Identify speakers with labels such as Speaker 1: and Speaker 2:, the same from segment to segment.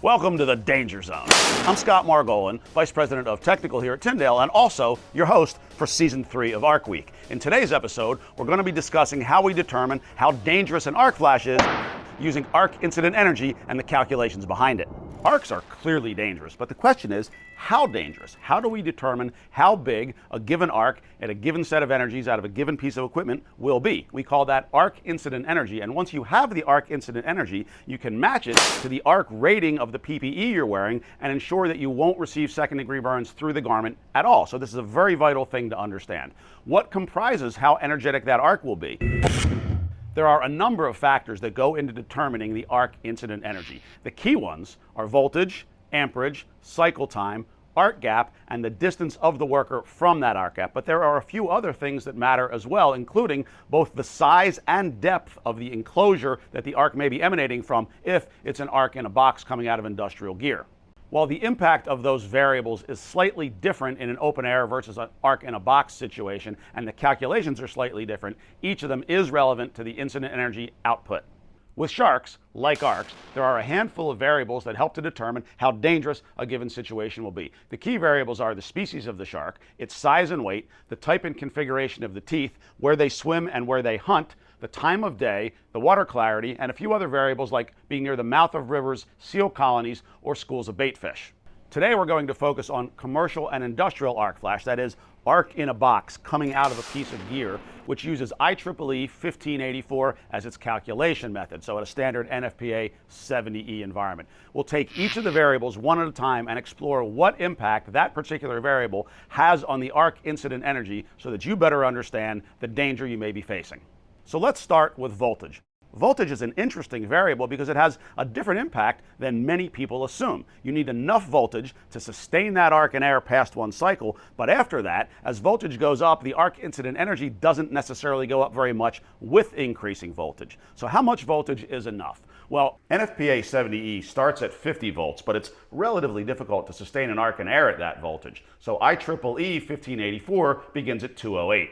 Speaker 1: Welcome to the Danger Zone. I'm Scott Margolin, Vice President of Technical here at Tyndale, and also your host for Season 3 of Arc Week. In today's episode, we're going to be discussing how we determine how dangerous an arc flash is using arc incident energy and the calculations behind it. Arcs are clearly dangerous, but the question is, how dangerous? How do we determine how big a given arc at a given set of energies out of a given piece of equipment will be? We call that arc incident energy, and once you have the arc incident energy, you can match it to the arc rating of the PPE you're wearing and ensure that you won't receive second-degree burns through the garment at all. So this is a very vital thing to understand. What comprises how energetic that arc will be? There are a number of factors that go into determining the arc incident energy. The key ones are voltage, amperage, cycle time, arc gap, and the distance of the worker from that arc gap. But there are a few other things that matter as well, including both the size and depth of the enclosure that the arc may be emanating from if it's an arc in a box coming out of industrial gear. While the impact of those variables is slightly different in an open air versus an arc in a box situation, and the calculations are slightly different, each of them is relevant to the incident energy output. With sharks, like arcs, there are a handful of variables that help to determine how dangerous a given situation will be. The key variables are the species of the shark, its size and weight, the type and configuration of the teeth, where they swim and where they hunt, the time of day, the water clarity, and a few other variables like being near the mouth of rivers, seal colonies, or schools of bait fish. Today we're going to focus on commercial and industrial arc flash, that is, arc in a box coming out of a piece of gear, which uses IEEE 1584 as its calculation method, so at a standard NFPA 70E environment. We'll take each of the variables one at a time and explore what impact that particular variable has on the arc incident energy so that you better understand the danger you may be facing. So let's start with voltage. Voltage is an interesting variable because it has a different impact than many people assume. You need enough voltage to sustain that arc in air past one cycle, but after that, as voltage goes up, the arc incident energy doesn't necessarily go up very much with increasing voltage. So how much voltage is enough? Well, NFPA 70E starts at 50 volts, but it's relatively difficult to sustain an arc in air at that voltage. So IEEE 1584 begins at 208.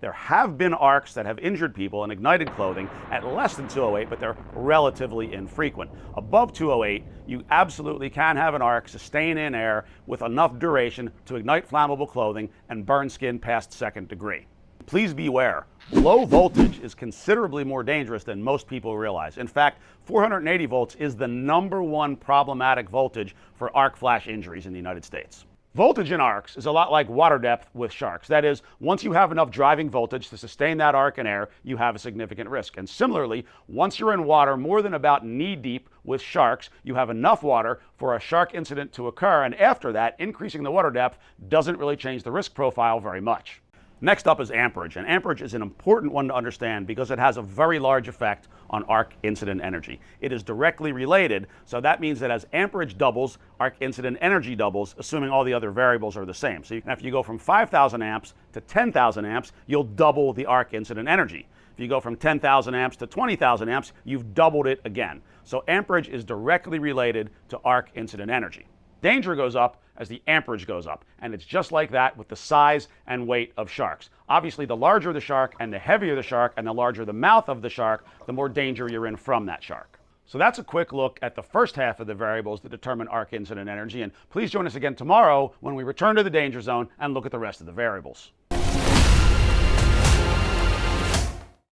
Speaker 1: There have been arcs that have injured people in ignited clothing at less than 208, but they're relatively infrequent. Above 208, you absolutely can have an arc sustain in air with enough duration to ignite flammable clothing and burn skin past second degree. Please beware, low voltage is considerably more dangerous than most people realize. In fact, 480 volts is the #1 problematic voltage for arc flash injuries in the United States. Voltage in arcs is a lot like water depth with sharks. That is, once you have enough driving voltage to sustain that arc in air, you have a significant risk. And similarly, once you're in water more than about knee deep with sharks, you have enough water for a shark incident to occur. And after that, increasing the water depth doesn't really change the risk profile very much. Next up is amperage, and amperage is an important one to understand because it has a very large effect on arc incident energy. It is directly related, so that means that as amperage doubles, arc incident energy doubles, assuming all the other variables are the same. So if you go from 5,000 amps to 10,000 amps, you'll double the arc incident energy. If you go from 10,000 amps to 20,000 amps, you've doubled it again. So amperage is directly related to arc incident energy. Danger goes up as the amperage goes up, and it's just like that with the size and weight of sharks. Obviously, the larger the shark and the heavier the shark and the larger the mouth of the shark, the more danger you're in from that shark. So that's a quick look at the first half of the variables that determine arc incident energy, and please join us again tomorrow when we return to the Danger Zone and look at the rest of the variables.